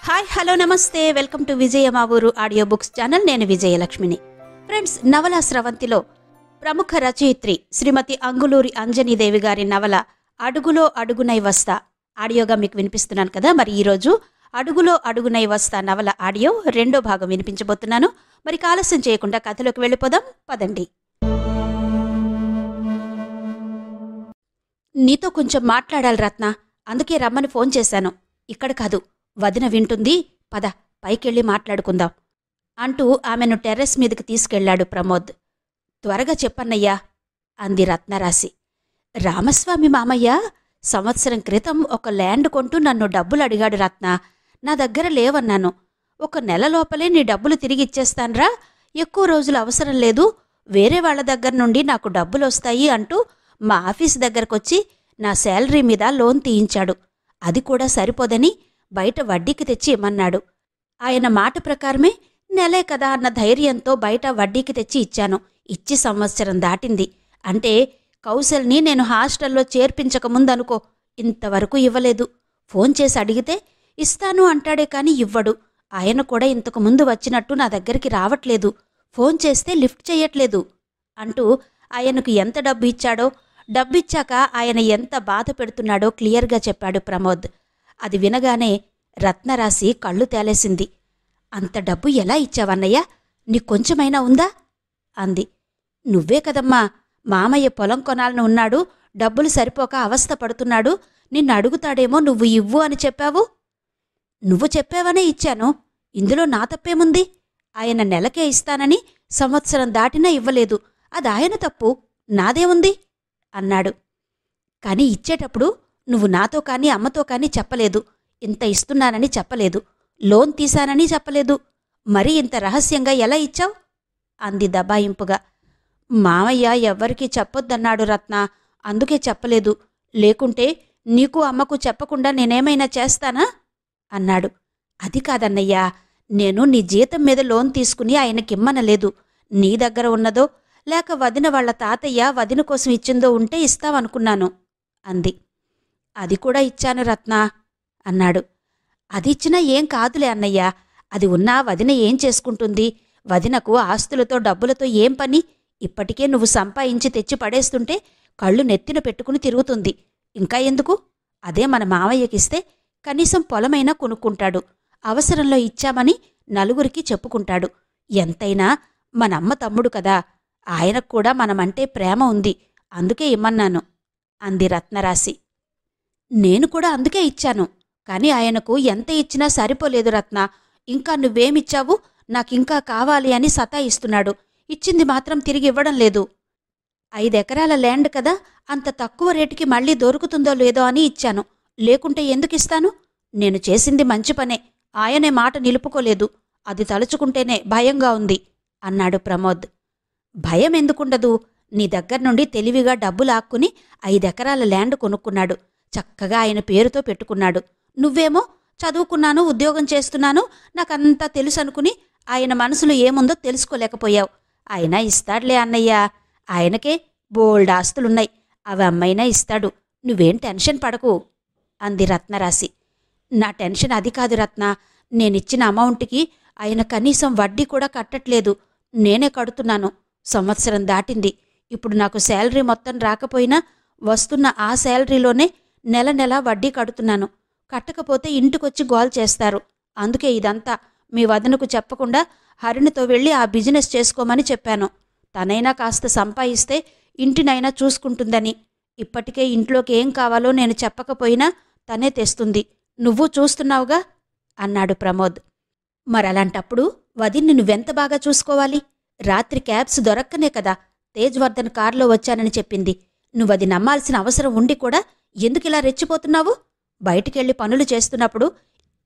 Hi hello నమస్తే welcome to విజయ మా ఊరు ఆడియో బుక్స్ ఛానల్. నేను విజయలక్ష్మిని. ఫ్రెండ్స్, నవల స్రవంతిలో ప్రముఖ రచయిత్రి శ్రీమతి అంగులూరి అంజనీదేవి గారి నవల అడుగులో అడుగునై వస్తా ఆడియోగా మీకు వినిపిస్తున్నాను కదా. మరి ఈరోజు అడుగులో అడుగునై వస్తా నవల ఆడియో రెండో భాగం వినిపించబోతున్నాను. మరి ఆలస్యం చేయకుండా కథలోకి వెళ్ళిపోదాం పదండి. నీతో కొంచెం మాట్లాడాలి రత్న, అందుకే రమ్మని ఫోన్ చేశాను. ఇక్కడ కాదు, వదిన వింటుంది, పద పైకెళ్ళి మాట్లాడుకుందాం అంటూ ఆమెను టెర్రస్ మీదకి తీసుకెళ్లాడు ప్రమోద్. త్వరగా చెప్పన్నయ్యా అంది రత్నరాశి. రామస్వామి మామయ్య సంవత్సరం క్రితం ఒక ల్యాండ్ కొంటూ నన్ను డబ్బులు అడిగాడు రత్న. నా దగ్గర లేవన్నాను. ఒక నెల లోపలే నీ డబ్బులు తిరిగిచ్చేస్తాన్రా, ఎక్కువ రోజులు అవసరం లేదు, వేరే వాళ్ల దగ్గర నుండి నాకు డబ్బులొస్తాయి అంటూ మా ఆఫీస్ దగ్గరకొచ్చి నా శాలరీ మీద లోన్ తీయించాడు. అది కూడా సరిపోదని బయట వడ్డీకి తెచ్చి ఇమ్మన్నాడు. ఆయన మాట ప్రకారమే నెలే కదా అన్న ధైర్యంతో బయట వడ్డీకి తెచ్చి ఇచ్చాను. ఇచ్చి సంవత్సరం దాటింది. అంటే కౌశల్ని నేను హాస్టల్లో చేర్పించకముందనుకో. ఇంతవరకు ఇవ్వలేదు. ఫోన్ చేసి అడిగితే ఇస్తాను అంటాడే కాని ఇవ్వడు. ఆయన కూడా ఇంతకు ముందు వచ్చినట్టు నా దగ్గరికి రావట్లేదు. ఫోన్ చేస్తే లిఫ్ట్ చెయ్యట్లేదు అంటూ ఆయనకు ఎంత డబ్బు ఇచ్చాడో, డబ్బిచ్చాక ఆయన ఎంత బాధ పెడుతున్నాడో క్లియర్గా చెప్పాడు ప్రమోద్. అది వినగానే రత్నరాశి కళ్ళు తేలేసింది. అంత డబ్బు ఎలా ఇచ్చావన్నయ్యా? నీకొంచెమైనా ఉందా అంది. నువ్వే కదమ్మా, మామయ్య పొలం కొనాలని ఉన్నాడు, డబ్బులు సరిపోక అవస్థ పడుతున్నాడు, నిన్ను అడుగుతాడేమో నువ్వు ఇవ్వు అని చెప్పావు. నువ్వు చెప్పావనే ఇచ్చాను. ఇందులో నా తప్పేముంది? ఆయన నెలకే ఇస్తానని సంవత్సరం దాటినా ఇవ్వలేదు. అది ఆయన తప్పు, నాదేముంది అన్నాడు. కాని ఇచ్చేటప్పుడు నువ్వు నాతో కానీ అమ్మతో కానీ చెప్పలేదు. ఇంత ఇస్తున్నానని చెప్పలేదు. లోన్ తీశానని చెప్పలేదు. మరి ఇంత రహస్యంగా ఎలా ఇచ్చావు అంది దబాయింపుగా. మామయ్య ఎవ్వరికీ చెప్పొద్దన్నాడు రత్న, అందుకే చెప్పలేదు. లేకుంటే నీకు అమ్మకు చెప్పకుండా నేనేమైనా చేస్తానా అన్నాడు. అది కాదన్నయ్యా, నేను నీ జీతం మీద లోన్ తీసుకుని ఆయనకిమ్మనలేదు. నీ దగ్గర ఉన్నదో లేక వదిన వాళ్ల తాతయ్య వదిన కోసం ఇచ్చిందో ఉంటే ఇస్తావనుకున్నాను అంది. అది కూడా ఇచ్చాను రత్న అన్నాడు. అది ఇచ్చినా ఏం కాదులే అన్నయ్యా, అది ఉన్నా వదిన ఏం చేసుకుంటుంది? వదినకు ఆస్తులతో డబ్బులతో ఏం పని? ఇప్పటికే నువ్వు సంపాదించి తెచ్చి పడేస్తుంటే కళ్ళు నెత్తిన పెట్టుకుని తిరుగుతుంది. ఇంకా ఎందుకు? అదే మన మావయ్యకిస్తే కనీసం పొలమైనా కొనుక్కుంటాడు. అవసరంలో ఇచ్చామని నలుగురికి చెప్పుకుంటాడు. ఎంతైనా మనమ్మ తమ్ముడు కదా, ఆయనకు కూడా మనమంటే ప్రేమ ఉంది, అందుకే ఇమ్మన్నాను అంది రత్నరాశి. నేను కూడా అందుకే ఇచ్చాను. కాని ఆయనకు ఎంత ఇచ్చినా సరిపోలేదు రత్న. ఇంకా నువ్వేమిచ్చావు, నాకింకా కావాలి అని సతాయిస్తున్నాడు. ఇచ్చింది మాత్రం తిరిగి ఇవ్వడం లేదు. 5 ఎకరాల ల్యాండ్ కదా, అంత తక్కువ రేటుకి మళ్ళీ దొరుకుతుందో లేదో అని ఇచ్చాను. లేకుంటే ఎందుకిస్తాను? నేను చేసింది మంచి పనే, ఆయనే మాట నిలుపుకోలేదు. అది తలుచుకుంటేనే భయంగా ఉంది అన్నాడు ప్రమోద్. భయం ఎందుకుండదు? నీ దగ్గర్నుండి తెలివిగా డబ్బులాక్కుని 5 ఎకరాల ల్యాండ్ కొనుక్కున్నాడు. చక్కగా ఆయన పేరుతో పెట్టుకున్నాడు. నువ్వేమో చదువుకున్నాను, ఉద్యోగం చేస్తున్నాను, నాకంతా తెలుసనుకుని ఆయన మనసులో ఏముందో తెలుసుకోలేకపోయావు. అయినా ఇస్తాడులే అన్నయ్యా, ఆయనకే బోల్డ్ ఆస్తులున్నాయి, అవి అమ్మైనా ఇస్తాడు. నువ్వేం టెన్షన్ పడకు అంది రత్నరాశి. నా టెన్షన్ అది కాదు రత్న, నేనిచ్చిన అమౌంట్కి ఆయన కనీసం వడ్డీ కూడా కట్టట్లేదు. నేనే కడుతున్నాను. సంవత్సరం దాటింది. ఇప్పుడు నాకు శాలరీ మొత్తం రాకపోయినా వస్తున్న ఆ శాలరీలోనే నెల నెల వడ్డీ కడుతున్నాను. కట్టకపోతే ఇంటికొచ్చి గోల్ చేస్తారు. అందుకే ఇదంతా మీ వదనకు చెప్పకుండా హరిణితో వెళ్ళి ఆ బిజినెస్ చేసుకోమని చెప్పాను. తనైనా కాస్త సంపాదిస్తే ఇంటినైనా చూసుకుంటుందని. ఇప్పటికే ఇంట్లోకి ఏం కావాలో నేను చెప్పకపోయినా తనే తెస్తుంది. నువ్వు చూస్తున్నావుగా అన్నాడు ప్రమోద్. మరలాంటప్పుడు వదిన్ని నువ్వెంత బాగా చూసుకోవాలి? రాత్రి క్యాబ్స్ దొరక్కనే కదా తేజ్వర్ధన్ కారులో వచ్చానని చెప్పింది. నువ్వది నమ్మాల్సిన అవసరం ఉండి కూడా ఎందుకిలా రెచ్చిపోతున్నావు? బయటికెళ్ళి పనులు చేస్తున్నప్పుడు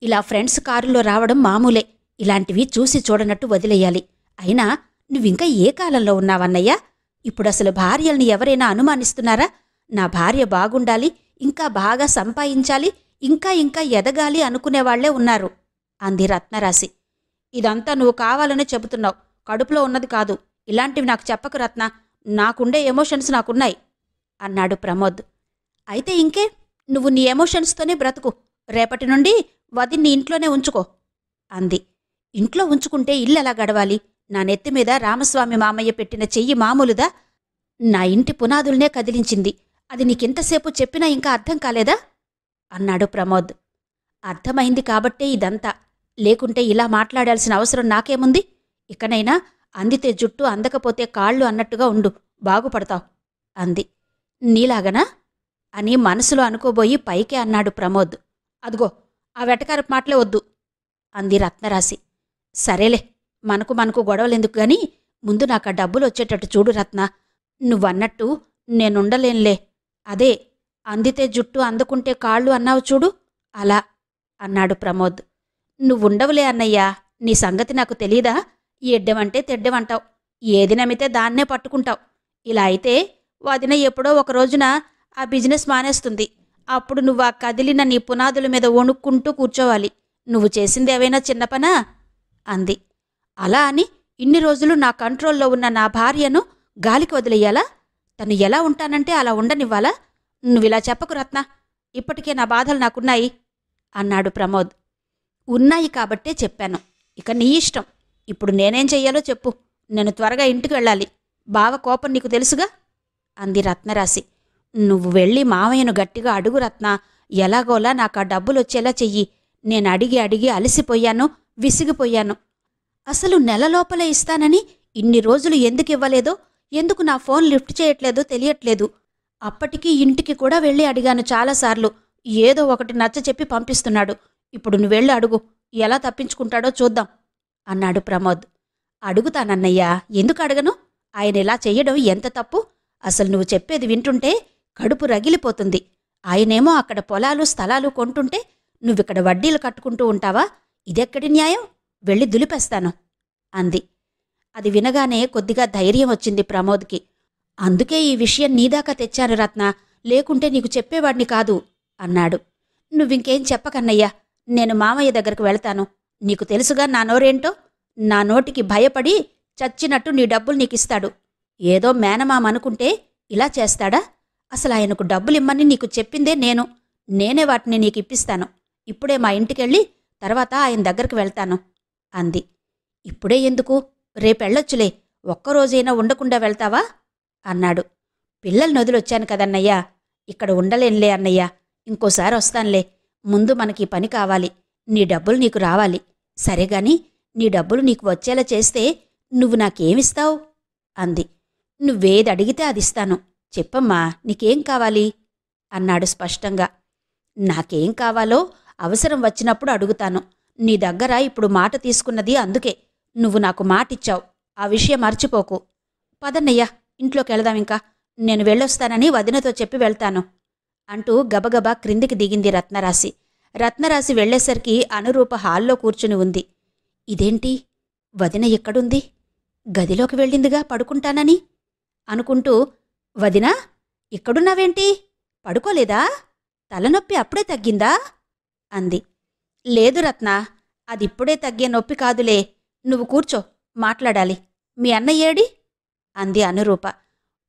ఇలా ఫ్రెండ్స్ కారులో రావడం మామూలే. ఇలాంటివి చూసి చూడనట్టు వదిలేయాలి. అయినా నువ్వింకా ఏ కాలంలో ఉన్నావన్నయ్యా? ఇప్పుడసలు భార్యల్ని ఎవరైనా అనుమానిస్తున్నారా? నా భార్య బాగుండాలి, ఇంకా బాగా సంపాదించాలి, ఇంకా ఇంకా ఎదగాలి అనుకునేవాళ్లే ఉన్నారు అంది రత్నరాశి. ఇదంతా నువ్వు కావాలనే చెబుతున్నావు, కడుపులో ఉన్నది కాదు. ఇలాంటివి నాకు చెప్పకు రత్న, నాకుండే ఎమోషన్స్ నాకున్నాయి అన్నాడు ప్రమోద్. అయితే ఇంకే, నువ్వు నీ ఎమోషన్స్తోనే బ్రతుకు. రేపటి నుండి వదిన్ని ఇంట్లోనే ఉంచుకో అంది. ఇంట్లో ఉంచుకుంటే ఇల్లెలా గడవాలి? నా నెత్తిమీద రామస్వామి మామయ్య పెట్టిన చెయ్యి మామూలుదా? నా ఇంటి పునాదుల్నే కదిలించింది. అది నీకింతసేపు చెప్పినా ఇంకా అర్థం కాలేదా? అన్నాడు ప్రమోద్. అర్థమైంది కాబట్టే ఇదంతా. లేకుంటే ఇలా మాట్లాడాల్సిన అవసరం నాకేముంది? ఇకనైనా అందితే జుట్టు అందకపోతే కాళ్ళు అన్నట్టుగా ఉండు, బాగుపడతావు అంది. నీలాగనా అని మనసులో అనుకోబోయి పైకే అన్నాడు ప్రమోద్. అదిగో ఆ వెటకారపు మాటలే వద్దు అంది రత్నరాశి. సరేలే, మనకు గొడవలెందుకు గాని ముందు నాకు ఆ డబ్బులు వచ్చేటట్టు చూడు రత్న. నువ్వన్నట్టు నేనుండలేనులే. అదే అందితే జుట్టు అందుకుంటే కాళ్ళు అన్నావు చూడు, అలా అన్నాడు ప్రమోద్. నువ్వుండవులే అన్నయ్యా, నీ సంగతి నాకు తెలీదా? ఎడ్డెమంటే తెడ్డెమంటావు, ఏది నమ్మితే దాన్నే పట్టుకుంటావు. ఇలా అయితే వదిన ఎప్పుడో ఒక రోజున ఆ బిజినెస్ మానేస్తుంది. అప్పుడు నువ్వు ఆ కదిలిన నీ పునాదుల మీద వణుక్కుంటూ కూర్చోవాలి. నువ్వు చేసిందేవైనా చిన్న పనా అంది. అలా అని ఇన్ని రోజులు నా కంట్రోల్లో ఉన్న నా భార్యను గాలికి వదిలేయాలా? తను ఎలా ఉంటానంటే అలా ఉండనివ్వాలా? నువ్విలా చెప్పకు రత్న, ఇప్పటికే నా బాధలు నాకున్నాయి అన్నాడు ప్రమోద్. ఉన్నాయి కాబట్టే చెప్పాను. ఇక నీ ఇష్టం. ఇప్పుడు నేనేం చెయ్యాలో చెప్పు. నేను త్వరగా ఇంటికి వెళ్ళాలి. బావ కోపం నీకు తెలుసుగా అంది రత్నరాశి. నువ్వు వెళ్ళి మామయ్యను గట్టిగా అడుగు రత్న. ఎలాగోలా నాకు ఆ డబ్బులొచ్చేలా చెయ్యి. నేను అడిగి అడిగి అలసిపోయాను, విసిగిపోయాను. అసలు నెల లోపలే ఇస్తానని ఇన్ని రోజులు ఎందుకివ్వలేదో, ఎందుకు నా ఫోన్ లిఫ్ట్ చేయట్లేదో తెలియట్లేదు. అప్పటికీ ఇంటికి కూడా వెళ్ళి అడిగాను చాలాసార్లు. ఏదో ఒకటి నచ్చ చెప్పి పంపిస్తున్నాడు. ఇప్పుడు నువ్వెళ్ళి అడుగు, ఎలా తప్పించుకుంటాడో చూద్దాం అన్నాడు ప్రమోద్. అడుగుతానన్నయ్యా, ఎందుకు అడగను? ఆయన ఇలా చెయ్యడం ఎంత తప్పు? అసలు నువ్వు చెప్పేది వింటుంటే కడుపు రగిలిపోతుంది. ఆయనేమో అక్కడ పొలాలు స్థలాలు కొంటుంటే నువ్విక్కడ వడ్డీలు కట్టుకుంటూ ఉంటావా? ఇదెక్కడి న్యాయం? వెళ్ళి దులిపేస్తాను అంది. అది వినగానే కొద్దిగా ధైర్యం వచ్చింది ప్రమోద్కి. అందుకే ఈ విషయం నీదాకా తెచ్చాను రత్న, లేకుంటే నీకు చెప్పేవాడిని కాదు అన్నాడు. నువ్వింకేం చెప్పకన్నయ్యా, నేను మామయ్య దగ్గరకు వెళతాను. నీకు తెలుసుగా నా నోరేంటో. నా నోటికి భయపడి చచ్చినట్టు నీ డబ్బులు నీకిస్తాడు. ఏదో మేనమామనుకుంటే ఇలా చేస్తాడా? అసలు ఆయనకు డబ్బులిమ్మని నీకు చెప్పిందే నేనే వాటిని నీకిప్పిస్తాను. ఇప్పుడే మా ఇంటికెళ్ళి తర్వాత ఆయన దగ్గరకు వెళ్తాను అంది. ఇప్పుడే ఎందుకు? రేపెళ్ళొచ్చులే, ఒక్కరోజైనా ఉండకుండా వెళ్తావా అన్నాడు. పిల్లల్ని వదిలొచ్చాను కదన్నయ్యా, ఇక్కడ ఉండలేనులే అన్నయ్యా, ఇంకోసారి వస్తానులే. ముందు మనకి పని కావాలి. నీ డబ్బులు నీకు రావాలి. సరేగాని నీ డబ్బులు నీకు వచ్చేలా చేస్తే నువ్వు నాకేమిస్తావు అంది. నువ్వేది అడిగితే అదిస్తాను. చెప్పమ్మా, నీకేం కావాలి అన్నాడు స్పష్టంగా. నాకేం కావాలో అవసరం వచ్చినప్పుడు అడుగుతాను. నీ దగ్గర ఇప్పుడు మాట తీసుకున్నది అందుకే. నువ్వు నాకు మాటిచ్చావు, ఆ విషయం మర్చిపోకు. పదన్నయ్యా, ఇంట్లోకెళదామింకా. నేను వెళ్ళొస్తానని వదినతో చెప్పి వెళ్తాను అంటూ గబగబా క్రిందికి దిగింది రత్నరాశి. రత్నరాశి వెళ్లేసరికి అనురూప హాల్లో కూర్చుని ఉంది. ఇదేంటి, వదిన ఎక్కడుంది? గదిలోకి వెళ్ళిందిగా పడుకుంటానని అనుకుంటూ, వదినా, ఇక్కడున్నావేంటి? పడుకోలేదా? తలనొప్పి అప్పుడే తగ్గిందా అంది. లేదు రత్న, అదిప్పుడే తగ్గే నొప్పి కాదులే. నువ్వు కూర్చో, మాట్లాడాలి. మీ అన్నయ్యేడి అంది అనురూప.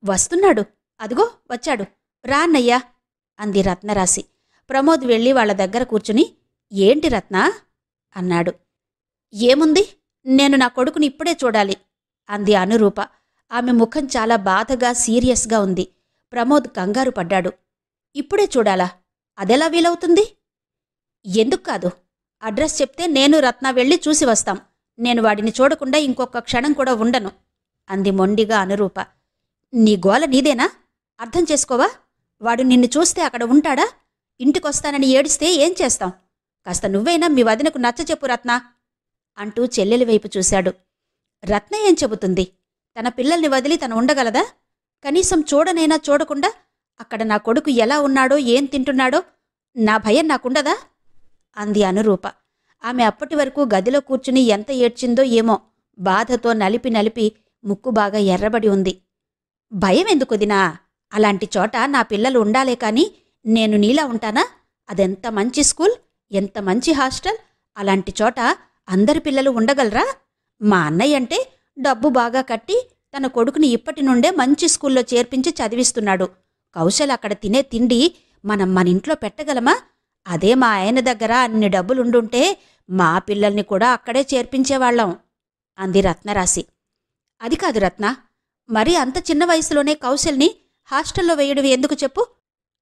వస్తున్నాడు, అదిగో వచ్చాడు, రా అన్నయ్యా అంది రత్నరాశి. ప్రమోద్ వెళ్ళి వాళ్ల దగ్గర కూర్చుని, ఏంటి రత్న అన్నాడు. ఏముంది, నేను నా కొడుకుని ఇప్పుడే చూడాలి అంది అనురూప. ఆమె ముఖం చాలా బాధగా సీరియస్గా ఉంది. ప్రమోద్ కంగారు పడ్డాడు. ఇప్పుడే చూడాలా? అదెలా వీలవుతుంది? ఎందుకు కాదు, అడ్రస్ చెప్తే నేను రత్న వెళ్ళి చూసి వస్తాం. నేను వాడిని చూడకుండా ఇంకొక క్షణం కూడా ఉండను అంది మొండిగా అనురూప. నీ గోల నీదేనా? అర్థం చేసుకోవా? వాడు నిన్ను చూస్తే అక్కడ ఉంటాడా? ఇంటికొస్తానని ఏడిస్తే ఏం చేస్తాం? కాస్త నువ్వైనా మీ వదినకు నచ్చచెప్పు రత్న అంటూ చెల్లెలి వైపు చూశాడు. రత్న ఏం చెబుతుంది? తన పిల్లల్ని వదిలి తను ఉండగలదా? కనీసం చూడనైనా చూడకుండా అక్కడ నా కొడుకు ఎలా ఉన్నాడో, ఏం తింటున్నాడో నా భయం నాకుండదా అంది అనురూప. ఆమె అప్పటి వరకు గదిలో కూర్చుని ఎంత ఏడ్చిందో ఏమో, బాధతో నలిపి నలిపి ముక్కు బాగా ఎర్రబడి ఉంది. భయం ఎందుకుదినా? అలాంటి చోట నా పిల్లలు ఉండాలే కాని నేను నీలా ఉంటానా? అదెంత మంచి స్కూల్, ఎంత మంచి హాస్టల్. అలాంటి చోట అందరి పిల్లలు ఉండగలరా? మా అన్నయ్య అంటే డబ్బు బాగా కట్టి తన కొడుకుని ఇప్పటి నుండే మంచి స్కూల్లో చేర్పించి చదివిస్తున్నాడు. కౌశల్ అక్కడ తినే తిండి మనం మన ఇంట్లో పెట్టగలమా? అదే మా ఆయన దగ్గర అన్ని డబ్బులుండుంటే మా పిల్లల్ని కూడా అక్కడే చేర్పించేవాళ్ళం అంది రత్నరాశి. అది కాదు రత్న, మరీ అంత చిన్న వయసులోనే కౌశల్ని హాస్టల్లో వేయడం ఎందుకు చెప్పు?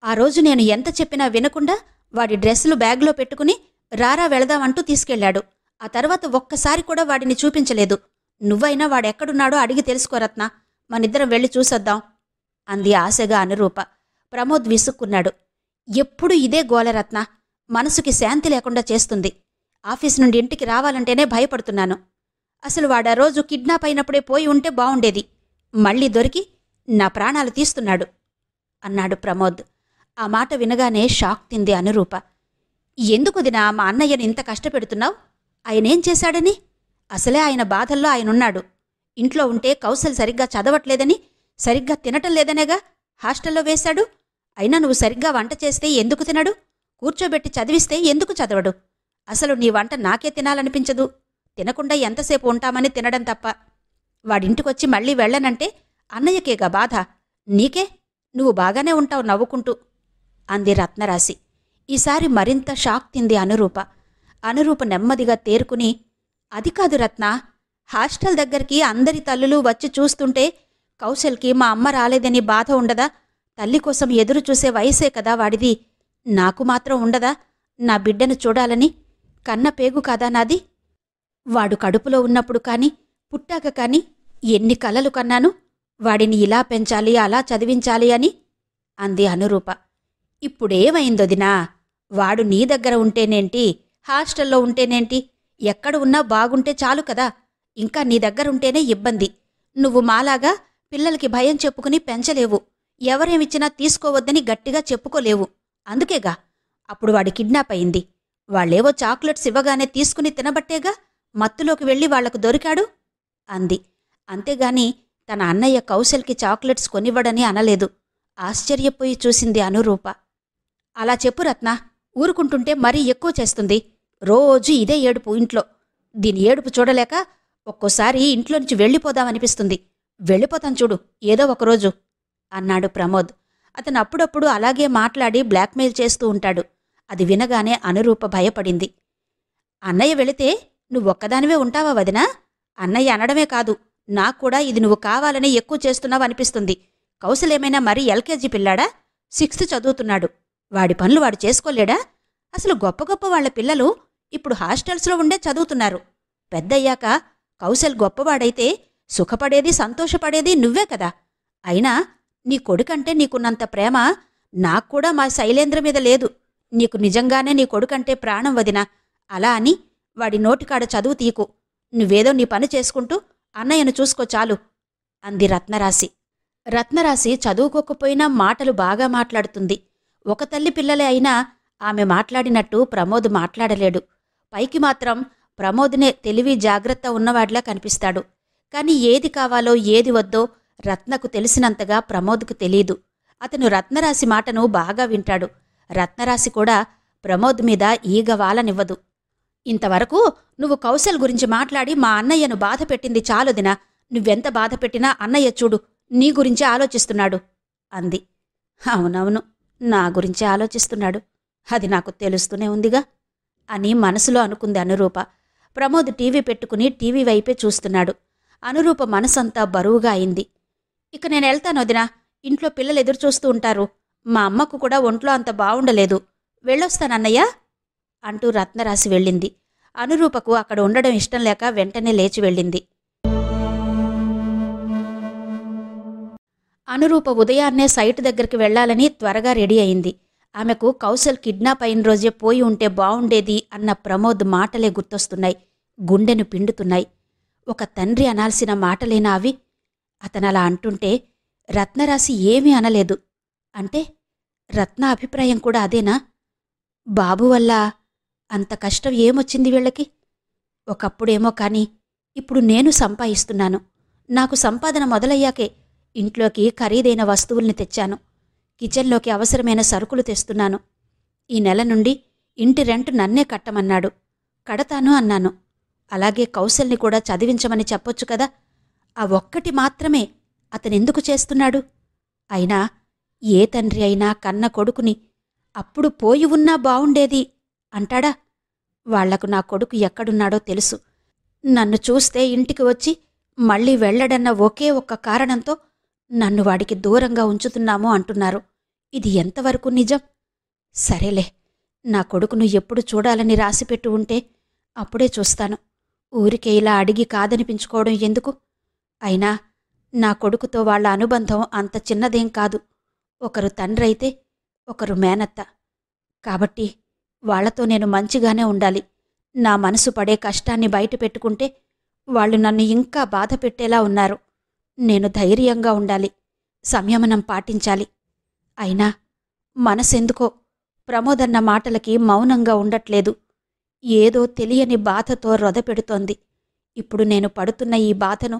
ఆ రోజు నేను ఎంత చెప్పినా వినకుండా వాడి డ్రెస్సులు బ్యాగ్లో పెట్టుకుని రారా వెళదామంటూ తీసుకెళ్లాడు. ఆ తర్వాత ఒక్కసారి కూడా వాడిని చూపించలేదు. నువ్వైనా వాడెక్కడున్నాడో అడిగి తెలుసుకో రత్న, మనిద్దరం వెళ్ళి చూసొద్దాం అంది ఆశగా అనురూప. ప్రమోద్ విసుక్కున్నాడు. ఎప్పుడు ఇదే గోలరత్న, మనసుకి శాంతి లేకుండా చేస్తుంది. ఆఫీస్ నుండి ఇంటికి రావాలంటేనే భయపడుతున్నాను. అసలు వాడా రోజు కిడ్నాప్ అయినప్పుడే పోయి ఉంటే బావుండేది. మళ్ళీ దొరికి నా ప్రాణాలు తీస్తున్నాడు అన్నాడు ప్రమోద్. ఆ మాట వినగానే షాక్ తింది అనురూప. ఎందుకుదినా మా అన్నయ్యని ఇంత కష్టపెడుతున్నావు? ఆయనేం చేశాడని? అసలే ఆయన బాధల్లో ఆయనున్నాడు. ఇంట్లో ఉంటే కౌశల్ సరిగ్గా చదవట్లేదని, సరిగ్గా తినటం లేదనేగా హాస్టల్లో వేశాడు. అయినా నువ్వు సరిగ్గా వంట చేస్తే ఎందుకు తినడు? కూర్చోబెట్టి చదివిస్తే ఎందుకు చదవడు? అసలు నీ వంట నాకే తినాలనిపించదు. తినకుండా ఎంతసేపు ఉంటామని తినడం తప్ప. వాడింటికొచ్చి మళ్ళీ వెళ్ళనంటే అన్నయ్యకేగా బాధ. నీకే? నువ్వు బాగానే ఉంటావు నవ్వుకుంటూ అంది రత్నరాశి. ఈసారి మరింత షాక్ తింది అనురూప. అనురూప నెమ్మదిగా తేరుకుని, అది కాదు రత్న, హాస్టల్ దగ్గరికి అందరి తల్లులు వచ్చి చూస్తుంటే కౌశల్కి మా అమ్మ రాలేదని బాధ ఉండదా? తల్లి కోసం ఎదురు చూసే వయసే కదా వాడిది. నాకు మాత్రం ఉండదా నా బిడ్డను చూడాలని? కన్న పేగు కాదా నాది? వాడు కడుపులో ఉన్నప్పుడు కాని పుట్టాక కాని ఎన్ని కలలు కన్నాను, వాడిని ఇలా పెంచాలి అలా చదివించాలి అని అంది అనురూప. ఇప్పుడేమైందొదినా? వాడు నీ దగ్గర ఉంటేనేంటి, హాస్టల్లో ఉంటేనేంటి, ఎక్కడ ఉన్నా బాగుంటే చాలు కదా. ఇంకా నీ దగ్గరుంటేనే ఇబ్బంది. నువ్వు మాలాగా పిల్లలకి భయం చెప్పుకుని పెంచలేవు. ఎవరేమిచ్చినా తీసుకోవద్దని గట్టిగా చెప్పుకోలేవు. అందుకేగా అప్పుడు వాడి కిడ్నాప్ అయింది. వాళ్ళేవో చాక్లెట్స్ ఇవ్వగానే తీసుకుని తినబట్టేగా మత్తులోకి వెళ్ళి వాళ్లకు దొరికాడు అంది. అంతేగాని తన అన్నయ్య కౌశల్కి చాక్లెట్స్ కొనివ్వడని అనలేదు. ఆశ్చర్యపోయి చూసింది అనురూప. అలా చెప్పు రత్న, ఊరుకుంటుంటే మరీ ఎక్కువ చేస్తుంది. రోజూ ఇదే ఏడుపు ఇంట్లో. దీని ఏడుపు చూడలేక ఒక్కోసారి ఇంట్లోంచి వెళ్ళిపోదామనిపిస్తుంది. వెళ్ళిపోతాం చూడు ఏదో ఒకరోజు అన్నాడు ప్రమోద్. అతను అప్పుడప్పుడు అలాగే మాట్లాడి బ్లాక్మెయిల్ చేస్తూ ఉంటాడు. అది వినగానే అనురూప భయపడింది. అన్నయ్య వెళితే నువ్వొక్కదానివే ఉంటావా వదినా? అన్నయ్య అనడమే కాదు, నాక్కూడా ఇది నువ్వు కావాలని ఎక్కువ చేస్తున్నావనిపిస్తుంది. కౌశలేమైనా మరీ ఎల్కేజీ పిల్లాడా? 6th చదువుతున్నాడు. వాడి పనులు వాడు చేసుకోలేడా? అసలు గొప్ప గొప్ప వాళ్ల పిల్లలు ఇప్పుడు హాస్టల్స్లో ఉండే చదువుతున్నారు. పెద్దయ్యాక కౌశల్ గొప్పవాడైతే సుఖపడేది సంతోషపడేది నువ్వే కదా. అయినా నీ కొడుకంటే నీకున్నంత ప్రేమ నాక్కూడా మా శైలేంద్ర మీద లేదు. నీకు నిజంగానే నీ కొడుకంటే ప్రాణం వదినా. అలా అని వాడి నోటికాడ చదువు తీకు. నువ్వేదో నీ పని చేసుకుంటూ అన్నయ్యను చూసుకో చాలు అంది రత్నరాశి. రత్నరాశి చదువుకోకపోయినా మాటలు బాగా మాట్లాడుతుంది. ఒక తల్లి పిల్లలే అయినా ఆమె మాట్లాడినట్టు ప్రమోద్ మాట్లాడలేడు. పైకి మాత్రం ప్రమోద్నే తెలివి జాగ్రత్త ఉన్నవాడిలా కనిపిస్తాడు. కాని ఏది కావాలో ఏది వద్దో రత్నకు తెలిసినంతగా ప్రమోద్కు తెలీదు. అతను రత్నరాశి మాటను బాగా వింటాడు. రత్నరాశి కూడా ప్రమోద్ మీద ఈగ వాలనివ్వదు. ఇంతవరకు నువ్వు కౌశల్ గురించి మాట్లాడి మా అన్నయ్యను బాధపెట్టింది చాలుదినా. నువ్వెంత బాధపెట్టినా అన్నయ్య చూడు నీ గురించే ఆలోచిస్తున్నాడు అంది. అవునవును, నా గురించే ఆలోచిస్తున్నాడు. అది నాకు తెలుస్తూనే ఉందిగా అని మనసులో అనుకుంది అనురూప. ప్రమోద్ టీవీ పెట్టుకుని టీవీ వైపే చూస్తున్నాడు. అనురూప మనసంతా బరువుగా అయింది. ఇక నేనెళ్తానొదినా, ఇంట్లో పిల్లలు ఎదురుచూస్తూ ఉంటారు. మా అమ్మకు కూడా ఒంట్లో అంత బావుండలేదు. వెళ్ళొస్తానన్నయ్యా అంటూ రత్నరాశి వెళ్ళింది. అనురూపకు అక్కడ ఉండడం ఇష్టం లేక వెంటనే లేచి వెళ్ళింది. అనురూప ఉదయాన్నే సైటు దగ్గరికి వెళ్లాలని త్వరగా రెడీ అయింది. ఆమెకు కౌశల్ కిడ్నాప్ అయిన రోజే పోయి ఉంటే బావుండేది అన్న ప్రమోద్ మాటలే గుర్తొస్తున్నాయి. గుండెను పిండుతున్నాయి. ఒక తండ్రి అనాల్సిన మాటలేనా అవి? అతనలా అంటుంటే రత్నరాశి ఏమీ అనలేదు. అంటే రత్న అభిప్రాయం కూడా అదేనా? బాబు వల్ల అంత కష్టం ఏమొచ్చింది వీళ్ళకి? ఒకప్పుడేమో కాని ఇప్పుడు నేను సంపాదిస్తున్నాను. నాకు సంపాదన మొదలయ్యాకే ఇంట్లోకి ఖరీదైన వస్తువుల్ని తెచ్చాను. కిచెన్లోకి అవసరమైన సరుకులు తెస్తున్నాను. ఈ నెల నుండి ఇంటి రెంట్ నన్నే కట్టమన్నాడు. కడతాను అన్నాను. అలాగే కౌశల్ని కూడా చదివించమని చెప్పొచ్చు కదా. ఆ ఒక్కటి మాత్రమే అతనెందుకు చేస్తున్నాడు? అయినా ఏ తండ్రి అయినా కన్న కొడుకుని అప్పుడు పోయి ఉన్నా బావుండేది అంటాడా? వాళ్లకు నా కొడుకు ఎక్కడున్నాడో తెలుసు. నన్ను చూస్తే ఇంటికి వచ్చి మళ్ళీ వెళ్లడన్న ఒకే ఒక్క కారణంతో నన్ను వాడికి దూరంగా ఉంచుతున్నాము అంటున్నారు. ఇది ఎంతవరకు నిజం? సరేలే, నా కొడుకును ఎప్పుడు చూడాలని రాసిపెట్టు ఉంటే అప్పుడే చూస్తాను. ఊరికే ఇలా అడిగి కాదనిపించుకోవడం ఎందుకు? అయినా నా కొడుకుతో వాళ్ల అనుబంధం అంత చిన్నదేం కాదు. ఒకరు తండ్రైతే ఒకరు మేనత్త. కాబట్టి వాళ్లతో నేను మంచిగానే ఉండాలి. నా మనసు పడే కష్టాన్ని బయట పెట్టుకుంటే వాళ్ళు నన్ను ఇంకా బాధ పెట్టేలా ఉన్నారు. నేను ధైర్యంగా ఉండాలి, సంయమనం పాటించాలి. అయినా మనసెందుకో ప్రమోదన్న మాటలకి మౌనంగా ఉండట్లేదు. ఏదో తెలియని బాధతో రొదపెడుతోంది. ఇప్పుడు నేను పడుతున్న ఈ బాధను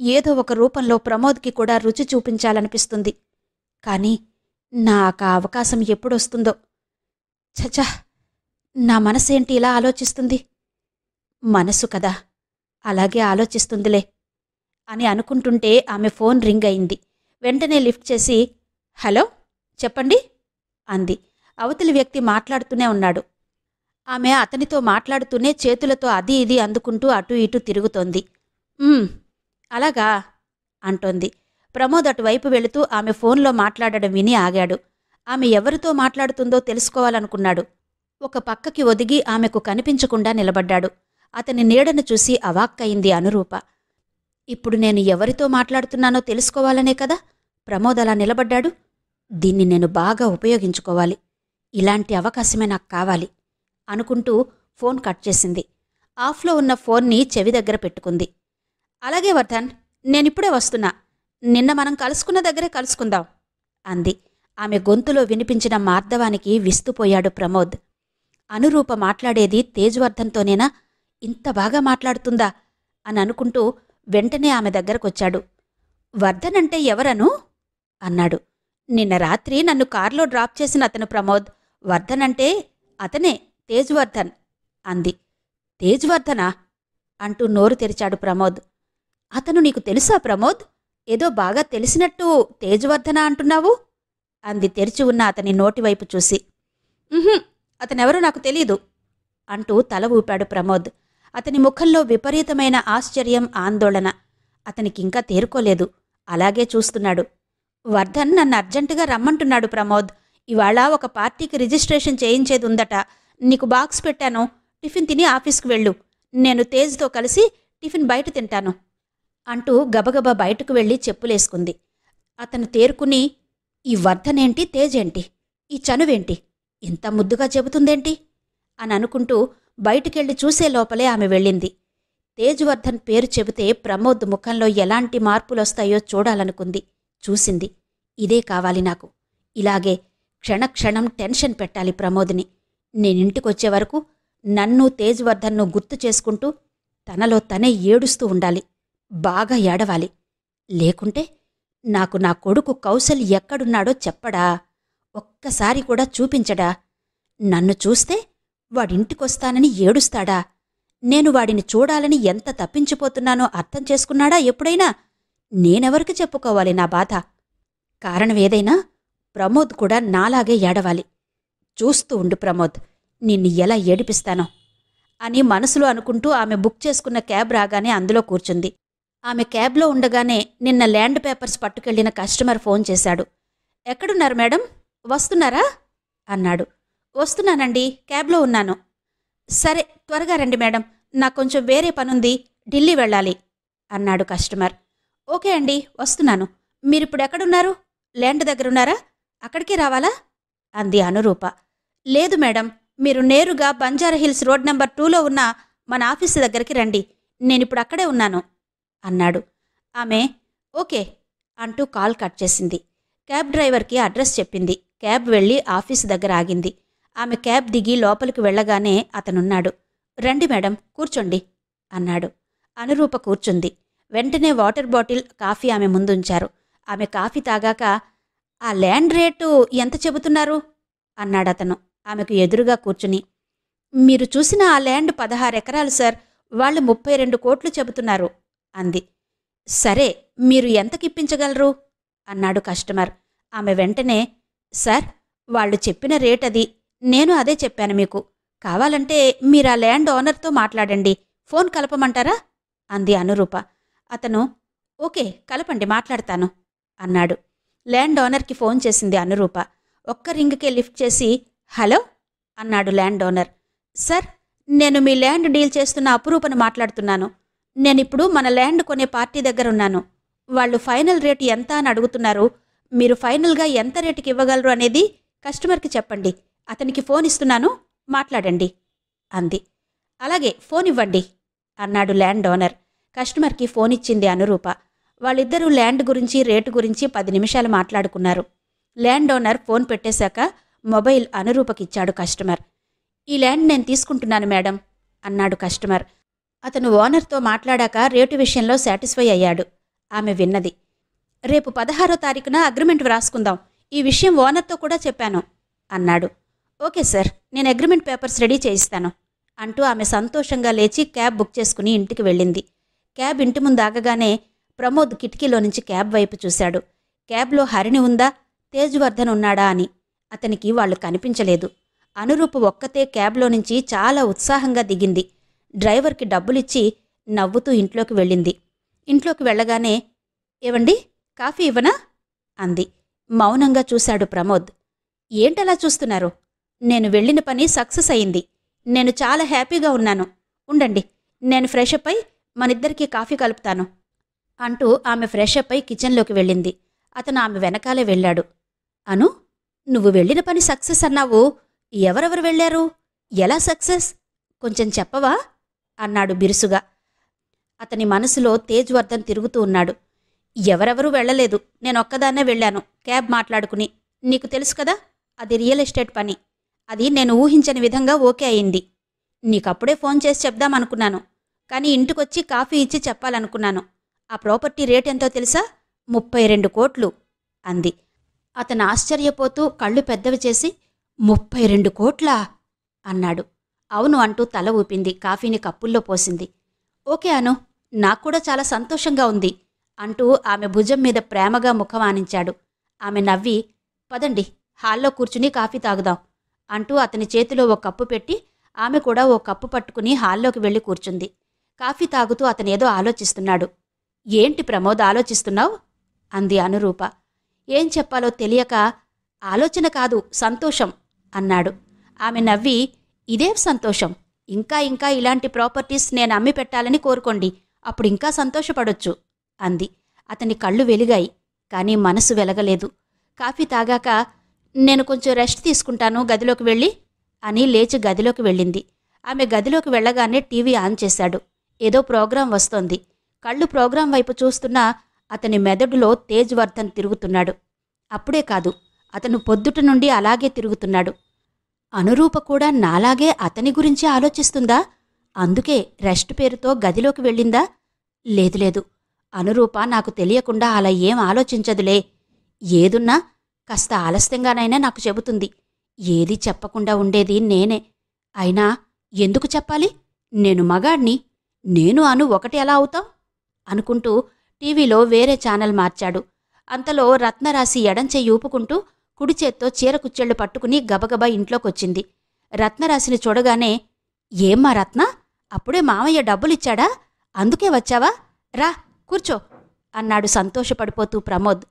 ఏదో ఒక రూపంలో ప్రమోద్కి కూడా రుచి చూపించాలనిపిస్తుంది. కాని నాకు ఆ అవకాశం ఎప్పుడొస్తుందో? ఛఛ, నా మనసేంటి ఇలా ఆలోచిస్తుంది? మనసు కదా, అలాగే ఆలోచిస్తుందిలే అని అనుకుంటుంటే ఆమె ఫోన్ రింగ్ అయింది. వెంటనే లిఫ్ట్ చేసి, హలో, చెప్పండి అంది. అవతలి వ్యక్తి మాట్లాడుతూనే ఉన్నాడు. ఆమె అతనితో మాట్లాడుతూనే చేతులతో అది ఇది అందుకుంటూ అటూ ఇటూ తిరుగుతోంది. అలాగా అంటోంది. ప్రమోద్ అటువైపు వెళుతూ ఆమె ఫోన్లో మాట్లాడడం విని ఆగాడు. ఆమె ఎవరితో మాట్లాడుతుందో తెలుసుకోవాలనుకున్నాడు. ఒక పక్కకి ఒదిగి ఆమెకు కనిపించకుండా నిలబడ్డాడు. అతని నీడను చూసి అవాక్కయింది అనురూప. ఇప్పుడు నేను ఎవరితో మాట్లాడుతున్నానో తెలుసుకోవాలనే కదా ప్రమోద్ అలా నిలబడ్డాడు. దీన్ని నేను బాగా ఉపయోగించుకోవాలి. ఇలాంటి అవకాశమే నాకు కావాలి అనుకుంటూ ఫోన్ కట్ చేసింది. ఆఫ్లో ఉన్న ఫోన్ని చెవి దగ్గర పెట్టుకుంది. అలాగే వర్ధన్, నేనిప్పుడే వస్తున్నా. నిన్న మనం కలుసుకున్న దగ్గరే కలుసుకుందాం అంది. ఆమె గొంతులో వినిపించిన మార్దవానికి విస్తుపోయాడు ప్రమోద్. అనురూప మాట్లాడేది తేజ్వర్ధన్తోనేనా? ఇంత బాగా మాట్లాడుతుందా అని అనుకుంటూ వెంటనే ఆమె దగ్గరకొచ్చాడు. వర్ధన్ అంటే ఎవరను అన్నాడు. నిన్న రాత్రి నన్ను కారులో డ్రాప్ చేసిన అతను ప్రమోద్. వర్ధన్ అంటే అతనే, తేజ్వర్ధన్ అంది. తేజ్వర్ధనా అంటూ నోరు తెరిచాడు ప్రమోద్. అతను నీకు తెలుసా ప్రమోద్? ఏదో బాగా తెలిసినట్టు తేజ్వర్ధన అంటున్నావు అంది తెరిచి ఉన్న అతని నోటివైపు చూసి. అతనెవరో నాకు తెలీదు అంటూ తల ఊపాడు ప్రమోద్. అతని ముఖంలో విపరీతమైన ఆశ్చర్యం, ఆందోళన. అతనికింకా తేరుకోలేదు. అలాగే చూస్తున్నాడు. వర్ధన్ నన్ను అర్జెంటుగా రమ్మంటున్నాడు ప్రమోద్. ఇవాళ ఒక పార్టీకి రిజిస్ట్రేషన్ చేయించేదుందట. నీకు బాక్స్ పెట్టాను, టిఫిన్ తిని ఆఫీస్కు వెళ్ళు. నేను తేజ్తో కలిసి టిఫిన్ బయట తింటాను అంటూ గబగబా బయటకు వెళ్లి చెప్పులేసుకుంది. అతను తేరుకుని, ఈ వర్ధనేంటి, తేజేంటి, ఈ చనువేంటి, ఇంత ముద్దుగా చెబుతుందేంటి అని అనుకుంటూ బయటికెళ్లి చూసే లోపలే ఆమె వెళ్ళింది. తేజ్వర్ధన్ పేరు చెబితే ప్రమోద్ ముఖంలో ఎలాంటి మార్పులొస్తాయో చూడాలనుకుంది. చూసింది. ఇదే కావాలి నాకు. ఇలాగే క్షణక్షణం టెన్షన్ పెట్టాలి ప్రమోద్ని. నేనింటికొచ్చే వరకు నన్ను తేజ్వర్ధన్ను గుర్తు చేసుకుంటూ తనలో తనే ఏడుస్తూ ఉండాలి. బాగా ఏడవాలి. లేకుంటే నాకు నా కొడుకు కౌశల్ ఎక్కడున్నాడో చెప్పడా? ఒక్కసారి కూడా చూపించడా? నన్ను చూస్తే వాడింటికొస్తానని ఏడుస్తాడా? నేను వాడిని చూడాలని ఎంత తప్పించిపోతున్నానో అర్థం చేసుకున్నాడా ఎప్పుడైనా? నేనెవరికి చెప్పుకోవాలి నా బాధ? కారణమేదైనా ప్రమోద్ కూడా నాలాగే ఏడవాలి. చూస్తూ ఉండు ప్రమోద్, నిన్ను ఎలా ఏడిపిస్తానో అని మనసులో అనుకుంటూ ఆమె బుక్ చేసుకున్న క్యాబ్ రాగానే అందులో కూర్చుంది. ఆమె క్యాబ్లో ఉండగానే నిన్న ల్యాండ్ పేపర్స్ పట్టుకెళ్లిన కస్టమర్ ఫోన్ చేశాడు. ఎక్కడున్నారు మేడం, వస్తున్నారా అన్నాడు. వస్తున్నానండి, క్యాబ్లో ఉన్నాను. సరే, త్వరగా రండి మేడం, నాకు కొంచెం వేరే పనుంది, ఢిల్లీ వెళ్ళాలి అన్నాడు కస్టమర్. ఓకే అండి, వస్తున్నాను. మీరిప్పుడెక్కడున్నారు? ల్యాండ్ దగ్గరున్నారా? అక్కడికే రావాలా అంది అనురూప. లేదు మేడం, మీరు నేరుగా బంజారాహిల్స్ రోడ్ నెంబర్ 2లో ఉన్న మన ఆఫీసు దగ్గరికి రండి. నేనిప్పుడు అక్కడే ఉన్నాను అన్నాడు. ఆమె ఓకే అంటూ కాల్ కట్ చేసింది. క్యాబ్ డ్రైవర్కి అడ్రస్ చెప్పింది. క్యాబ్ వెళ్లి ఆఫీసు దగ్గర ఆగింది. ఆమె క్యాబ్ దిగి లోపలికి వెళ్లగానే అతనున్నాడు. రండి మేడం, కూర్చోండి అన్నాడు. అనురూప కూర్చుంది. వెంటనే వాటర్ బాటిల్, కాఫీ ఆమె ముందుంచారు. ఆమె కాఫీ తాగాక, ఆ ల్యాండ్ రేటు ఎంత చెబుతున్నారు అన్నాడతను ఆమెకు ఎదురుగా కూర్చుని. మీరు చూసిన ఆ ల్యాండ్ 16 ఎకరాలు సార్. వాళ్ళు 32 కోట్లు చెబుతున్నారు అంది. సరే, మీరు ఎంతకిప్పించగలరు అన్నాడు కస్టమర్. ఆమె వెంటనే, సార్, వాళ్ళు చెప్పిన రేట్ అది. నేను అదే చెప్పాను మీకు. కావాలంటే మీరా ల్యాండ్ ఓనర్తో మాట్లాడండి. ఫోన్ కలపమంటారా అంది అనురూప. అతను ఓకే కలపండి మాట్లాడతాను అన్నాడు. ల్యాండ్ ఓనర్కి ఫోన్ చేసింది అనురూప. ఒక్క రింగ్కే లిఫ్ట్ చేసి హలో అన్నాడు ల్యాండ్ ఓనర్. సార్, నేను మీ ల్యాండ్ డీల్ చేస్తున్న అపురూపను మాట్లాడుతున్నాను. నేనిప్పుడు మన ల్యాండ్ కొనే పార్టీ దగ్గరున్నాను. వాళ్ళు ఫైనల్ రేటు ఎంత అని అడుగుతున్నారు. మీరు ఫైనల్గా ఎంత రేటుకి ఇవ్వగలరు అనేది కస్టమర్కి చెప్పండి. అతనికి ఫోన్ ఇస్తున్నాను, మాట్లాడండి అంది. అలాగే ఫోన్ ఇవ్వండి అన్నాడు ల్యాండ్ ఓనర్. కస్టమర్కి ఫోన్ ఇచ్చింది అనురూప. వాళ్ళిద్దరూ ల్యాండ్ గురించి రేటు గురించి 10 నిమిషాలు మాట్లాడుకున్నారు. ల్యాండ్ ఓనర్ ఫోన్ పెట్టేశాక మొబైల్ అనురూపకిచ్చాడు కస్టమర్. ఈ ల్యాండ్ నేను తీసుకుంటున్నాను మేడం అన్నాడు కస్టమర్. అతను ఓనర్తో మాట్లాడాక రేటు విషయంలో సాటిస్ఫై అయ్యాడు. ఆమె విన్నది. రేపు 16వ తారీఖున అగ్రిమెంట్ వ్రాసుకుందాం. ఈ విషయం ఓనర్తో కూడా చెప్పాను అన్నాడు. ఓకే సార్, నేను అగ్రిమెంట్ పేపర్స్ రెడీ చేయిస్తాను అంటూ ఆమె సంతోషంగా లేచి క్యాబ్ బుక్ చేసుకుని ఇంటికి వెళ్ళింది. క్యాబ్ ఇంటి ముందు ఆగగానే ప్రమోద్ కిటికీలో నుంచి క్యాబ్ వైపు చూశాడు. క్యాబ్లో హరిణి ఉందా, తేజ్వర్ధన్ ఉన్నాడా అని. అతనికి వాళ్ళు కనిపించలేదు. అనురూప ఒక్కతే క్యాబ్లో నుంచి చాలా ఉత్సాహంగా దిగింది. డ్రైవర్కి డబ్బులిచ్చి నవ్వుతూ ఇంట్లోకి వెళ్ళింది. ఇంట్లోకి వెళ్ళగానే ఏవండి కాఫీ ఇవ్వనా అంది. మౌనంగా చూశాడు ప్రమోద్. ఏంటలా చూస్తున్నారు? నేను వెళ్ళిన పని సక్సెస్ అయింది. నేను చాలా హ్యాపీగా ఉన్నాను. ఉండండి, నేను ఫ్రెష్ అప్ అయి మనిద్దరికీ కాఫీ కలుపుతాను అంటూ ఆమె ఫ్రెష్ అప్ అయి కిచెన్లోకి వెళ్ళింది. అతను ఆమె వెనకాలే వెళ్ళాడు. అను, నువ్వు వెళ్ళిన పని సక్సెస్ అన్నావు. ఎవరెవరు వెళ్ళారు? ఎలా సక్సెస్? కొంచెం చెప్పవా అన్నాడు బిరుసుగా. అతని మనసులో తేజ్వర్ధన్ తిరుగుతూ ఉన్నాడు. ఎవరెవరూ వెళ్ళలేదు, నేనొక్కదాన్నే వెళ్ళాను క్యాబ్ మాట్లాడుకుని. నీకు తెలుసు కదా, అది రియల్ ఎస్టేట్ పని. అది నేను ఊహించని విధంగా ఓకే అయింది. నీకప్పుడే ఫోన్ చేసి చెప్దామనుకున్నాను, కానీ ఇంటికొచ్చి కాఫీ ఇచ్చి చెప్పాలనుకున్నాను. ఆ ప్రాపర్టీ రేట్ ఎంతో తెలుసా? 32 కోట్లు అంది. అతను ఆశ్చర్యపోతూ కళ్ళు పెద్దవి చేసి 32 కోట్లా అన్నాడు. అవును అంటూ తల ఊపింది. కాఫీని కప్పుల్లో పోసింది. ఓకే అను, నాక్కూడా చాలా సంతోషంగా ఉంది అంటూ ఆమె భుజం మీద ప్రేమగా ముఖం ఆనించాడు. ఆమె నవ్వి పదండి హాల్లో కూర్చుని కాఫీ తాగుదాం అంటూ అతని చేతిలో ఓ కప్పు పెట్టి ఆమె కూడా ఓ కప్పు పట్టుకుని హాల్లోకి వెళ్ళి కూర్చుంది. కాఫీ తాగుతూ అతనేదో ఆలోచిస్తున్నాడు. ఏంటి ప్రమోద్ ఆలోచిస్తున్నావు అంది అనురూప. ఏం చెప్పాలో తెలియక ఆలోచన కాదు సంతోషం అన్నాడు. ఆమె నవ్వి ఇదేం సంతోషం, ఇంకా ఇంకా ఇలాంటి ప్రాపర్టీస్ నేను అమ్మి పెట్టాలని కోరుకోండి, అప్పుడు ఇంకా సంతోషపడొచ్చు అంది. అతని కళ్ళు వెలిగాయి, కానీ మనసు వెలగలేదు. కాఫీ తాగాక నేను కొంచెం రెస్ట్ తీసుకుంటాను గదిలోకి వెళ్ళి అని లేచి గదిలోకి వెళ్ళింది. ఆమె గదిలోకి వెళ్ళగానే టీవీ ఆన్ చేశాడు. ఏదో ప్రోగ్రాం వస్తోంది. కళ్ళు ప్రోగ్రాం వైపు చూస్తున్నా అతని మెదడులో తేజ్వర్ధన్ తిరుగుతున్నాడు. అప్పుడే కాదు, అతను పొద్దుట నుండి అలాగే తిరుగుతున్నాడు. అనురూప కూడా నాలాగే అతని గురించి ఆలోచిస్తుందా? అందుకే రెస్ట్ పేరుతో గదిలోకి వెళ్ళిందా? లేదు, అనురూప నాకు తెలియకుండా అలా ఏం ఆలోచించదులే. ఏదున్నా కాస్త ఆలస్యంగానైనా నాకు చెబుతుంది. ఏదీ చెప్పకుండా ఉండేది నేనే. అయినా ఎందుకు చెప్పాలి? నేను మగాడ్ని. నేను అను ఒకటి ఎలా అవుతాం అనుకుంటూ టీవీలో వేరే ఛానల్ మార్చాడు. అంతలో రత్నరాశి ఎడంచెయ్యి ఊపుకుంటూ కుడిచేత్తో చీరకుచ్చెళ్లు పట్టుకుని గబగబా ఇంట్లోకొచ్చింది. రత్నరాశిని చూడగానే ఏమ్మా రత్న, అప్పుడే మామయ్య డబ్బులిచ్చాడా? అందుకే వచ్చావా? రా కూర్చో అన్నాడు సంతోషపడిపోతూ ప్రమోద్.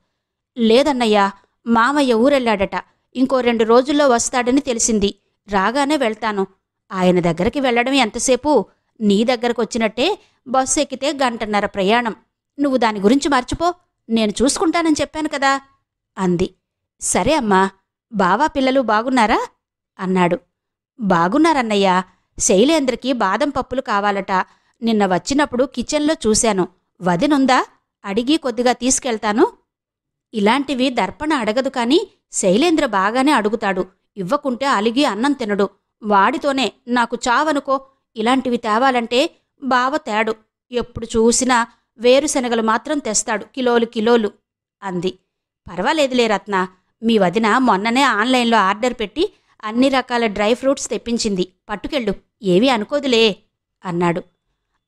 లేదన్నయ్యా, మామయ్య ఊరెళ్ళాడట. ఇంకో 2 రోజుల్లో వస్తాడని తెలిసింది. రాగానే వెళ్తాను. ఆయన దగ్గరికి వెళ్లడం ఎంతసేపు? నీ దగ్గరకొచ్చినట్టే బస్సు ఎక్కితే 1.5 గంటల ప్రయాణం. నువ్వు దాని గురించి మర్చిపో, నేను చూసుకుంటానని చెప్పాను కదా అంది. సరే అమ్మా, బావా పిల్లలు బాగున్నారా అన్నాడు. బాగున్నారన్నయ్యా. శైలేంద్రకి బాదం పప్పులు కావాలట. నిన్న వచ్చినప్పుడు కిచెన్లో చూశాను. వదినుందా? అడిగి కొద్దిగా తీసుకెళ్తాను. ఇలాంటివి దర్పణ అడగదు కాని శైలేంద్ర బాగానే అడుగుతాడు. ఇవ్వకుంటే అలిగి అన్నం తినడు. వాడితోనే నాకు చావనుకో. ఇలాంటివి తేవాలంటే బావ తేడు. ఎప్పుడు చూసినా వేరుశనగలు మాత్రం తెస్తాడు, కిలోలు అంది. పర్వాలేదులే రత్న, మీ వదిన మొన్ననే ఆన్లైన్లో ఆర్డర్ పెట్టి అన్ని రకాల డ్రై ఫ్రూట్స్ తెప్పించింది. పట్టుకెళ్ళు, ఏమీ అనుకోదులే అన్నాడు.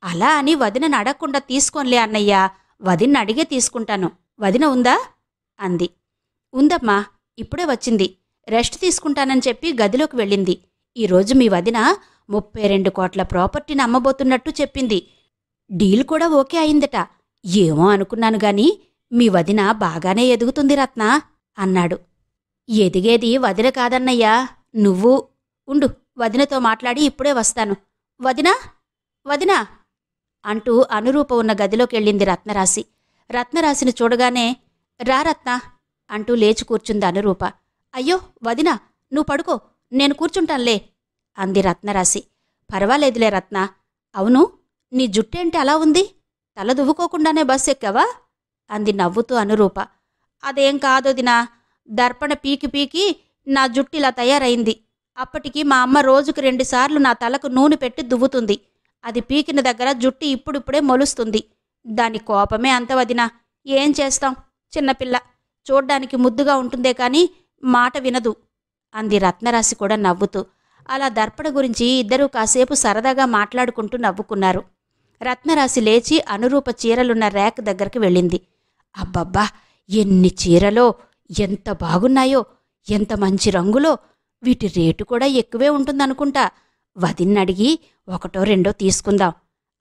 అలా అని వదినను అడగకుండా తీసుకోన్లే అన్నయ్యా. వదిన్ని అడిగే తీసుకుంటాను. వదిన ఉందా అంది. ఉందమ్మా, ఇప్పుడే వచ్చింది. రెస్ట్ తీసుకుంటానని చెప్పి గదిలోకి వెళ్ళింది. ఈరోజు మీ వదిన 32 కోట్ల ప్రాపర్టీని అమ్మబోతున్నట్టు చెప్పింది. డీల్ కూడా ఓకే అయిందట. ఏమో అనుకున్నాను గాని మీ వదిన బాగానే ఎదుగుతుంది రత్న అన్నాడు. ఎదిగేది వదిన కాదన్నయ్యా, నువ్వు. ఉండు, వదినతో మాట్లాడి ఇప్పుడే వస్తాను. వదినా వదినా అంటూ అనురూప ఉన్న గదిలోకెళ్ళింది రత్నరాశి. రత్నరాశిని చూడగానే రా రత్న అంటూ లేచి కూర్చుంది అనురూప. అయ్యో వదినా, నువ్వు పడుకో, నేను కూర్చుంటానులే అంది రత్నరాశి. పర్వాలేదులే రత్న. అవును, నీ జుట్టేంటి అలా ఉంది? తల దువ్వుకోకుండానే బస్సు ఎక్కావా అంది నవ్వుతూ అనురూప. అదేం కాదొదినా, దర్పణ పీకి పీకి నా జుట్టిలా తయారైంది. అప్పటికి మా అమ్మ రోజుకు 2 సార్లు నా తలకు నూనె పెట్టి దువ్వుతుంది. అది పీకిన దగ్గర జుట్టు ఇప్పుడిప్పుడే మొలుస్తుంది. దాని కోపమే అంత వదినా. ఏం చేస్తాం, చిన్నపిల్ల చూడ్డానికి ముద్దుగా ఉంటుందే కాని మాట వినదు అంది రత్నరాశి కూడా నవ్వుతూ. అలా దర్పణ గురించి ఇద్దరూ కాసేపు సరదాగా మాట్లాడుకుంటూ నవ్వుకున్నారు. రత్నరాశి లేచి అనురూప చీరలున్న ర్యాక్ దగ్గరికి వెళ్ళింది. అబ్బబ్బా, ఎన్ని చీరలో! ఎంత బాగున్నాయో! ఎంత మంచి రంగులో! వీటి రేటు కూడా ఎక్కువే ఉంటుందనుకుంటా. వదిన్నడిగి 1 2 తీసుకుందాం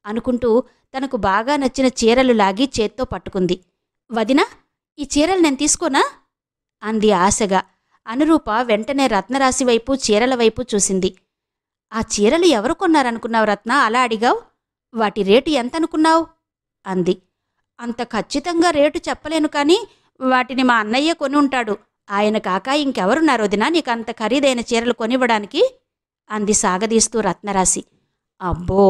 అనుకుంటూ తనకు బాగా నచ్చిన చీరలు లాగి చేత్తో పట్టుకుంది. వదినా, ఈ చీరలు నేను తీసుకోనా అంది ఆశగా. అనురూప వెంటనే రత్నరాశి వైపు చీరల వైపు చూసింది. ఆ చీరలు ఎవరు కొన్నారనుకున్నావు రత్న, అలా అడిగావు? వాటి రేటు ఎంతనుకున్నావు అంది. అంత ఖచ్చితంగా రేటు చెప్పలేను కాని వాటిని మా అన్నయ్య కొని ఉంటాడు. ఆయన కాక ఇంకెవరున్నారు వదినా నీకంత ఖరీదైన చీరలు కొనివ్వడానికి అంది సాగదీస్తూ రత్నరాశి. అబ్బో,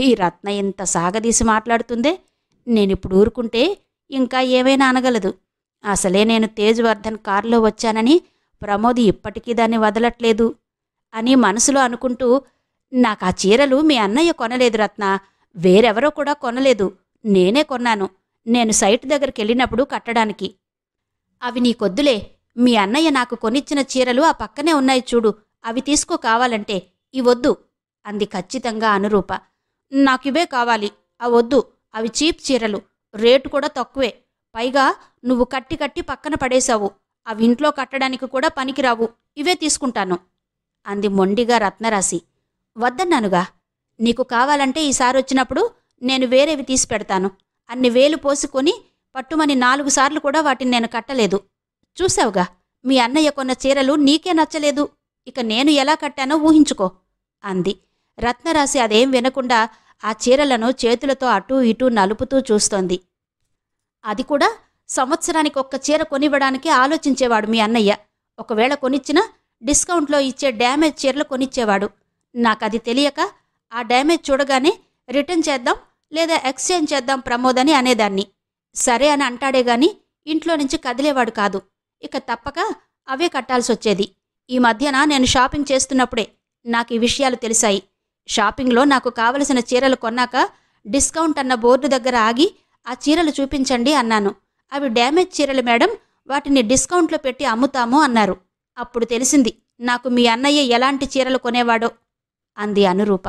ఈ రత్న ఇంత సాగదీసి మాట్లాడుతుందే. నేనిప్పుడు ఊరుకుంటే ఇంకా ఏమైనా అనగలదు. అసలే నేను తేజ్వర్ధన్ కారులో వచ్చానని ప్రమోద్ ఇప్పటికీ దాన్ని వదలట్లేదు అని మనసులో అనుకుంటూ, నాకా చీరలు మీ అన్నయ్య కొనలేదు రత్న, వేరెవరో కూడా కొనలేదు, నేనే కొన్నాను. నేను సైట్ దగ్గరికెళ్ళినప్పుడు కట్టడానికి. అవి నీకొద్దులే, మీ అన్నయ్య నాకు కొనిచ్చిన చీరలు ఆ పక్కనే ఉన్నాయి చూడు, అవి తీసుకో కావాలంటే. ఇవొద్దు అంది ఖచ్చితంగా అనురూప. నాకివే కావాలి, అవొద్దు, అవి చీప్ చీరలు, రేటు కూడా తక్కువే. పైగా నువ్వు కట్టి కట్టి పక్కన పడేశావు, అవి ఇంట్లో కట్టడానికి కూడా పనికిరావు, ఇవే తీసుకుంటాను అంది మొండిగా రత్నరాశి. వద్దన్నానుగా, నీకు కావాలంటే ఈసారొచ్చినప్పుడు నేను వేరేవి తీసి పెడతాను. అన్ని వేలు పోసుకొని పట్టుమని 4 సార్లు కూడా వాటిని నేను కట్టలేదు. చూశావుగా, మీ అన్నయ్య కొన్న చీరలు నీకే నచ్చలేదు, ఇక నేను ఎలా కట్టానో ఊహించుకో అంది. రత్నరాశి అదేం వినకుండా ఆ చీరలను చేతులతో అటూ ఇటూ నలుపుతూ చూస్తోంది. అది కూడా సంవత్సరానికి 1 చీర కొనివ్వడానికి ఆలోచించేవాడు మీ అన్నయ్య. ఒకవేళ కొనిచ్చినా డిస్కౌంట్లో ఇచ్చే డ్యామేజ్ చీరలు కొనిచ్చేవాడు. నాకది తెలియక ఆ డ్యామేజ్ చూడగానే రిటర్న్ చేద్దాం లేదా ఎక్స్చేంజ్ చేద్దాం ప్రమోద్ అని అనేదాన్ని. సరే అని అంటాడే గాని ఇంట్లో నుంచి కదిలేవాడు కాదు. ఇక తప్పక అవే కట్టాల్సొచ్చేది. ఈ మధ్యన నేను షాపింగ్ చేస్తున్నప్పుడే నాకు ఈ విషయాలు తెలిసాయి. షాపింగ్లో నాకు కావలసిన చీరలు కొన్నాక డిస్కౌంట్ అన్న బోర్డు దగ్గర ఆగి ఆ చీరలు చూపించండి అన్నాను. అవి డ్యామేజ్ చీరలు మేడం, వాటిని డిస్కౌంట్లో పెట్టి అమ్ముతాము అన్నారు. అప్పుడు తెలిసింది నాకు మీ అన్నయ్య ఎలాంటి చీరలు కొనేవాడో అంది అనురూప.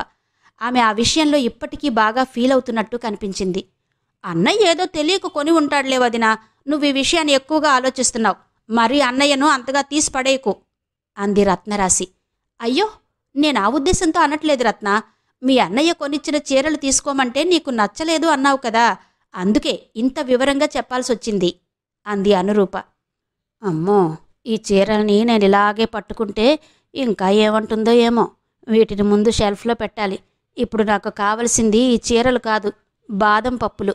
ఆమె ఆ విషయంలో ఇప్పటికీ బాగా ఫీల్ అవుతున్నట్టు కనిపించింది. అన్నయ్య ఏదో తెలియక కొని ఉంటాడులే వదినా, నువ్వు ఈ విషయాన్ని ఎక్కువగా ఆలోచిస్తున్నావు. మరీ అన్నయ్యను అంతగా తీసి పడేయకు అంది రత్నరాశి. అయ్యో, నేను ఆ ఉద్దేశంతో అనట్లేదు రత్న. మీ అన్నయ్య కొనిచ్చిన చీరలు తీసుకోమంటే నీకు నచ్చలేదు అన్నావు కదా, అందుకే ఇంత వివరంగా చెప్పాల్సొచ్చింది అంది అనురూప. అమ్మో, ఈ చీరల్ని నేను ఇలాగే పట్టుకుంటే ఇంకా ఏమంటుందో ఏమో. వీటిని ముందు షెల్ఫ్లో పెట్టాలి. ఇప్పుడు నాకు కావలసింది ఈ చీరలు కాదు, బాదం పప్పులు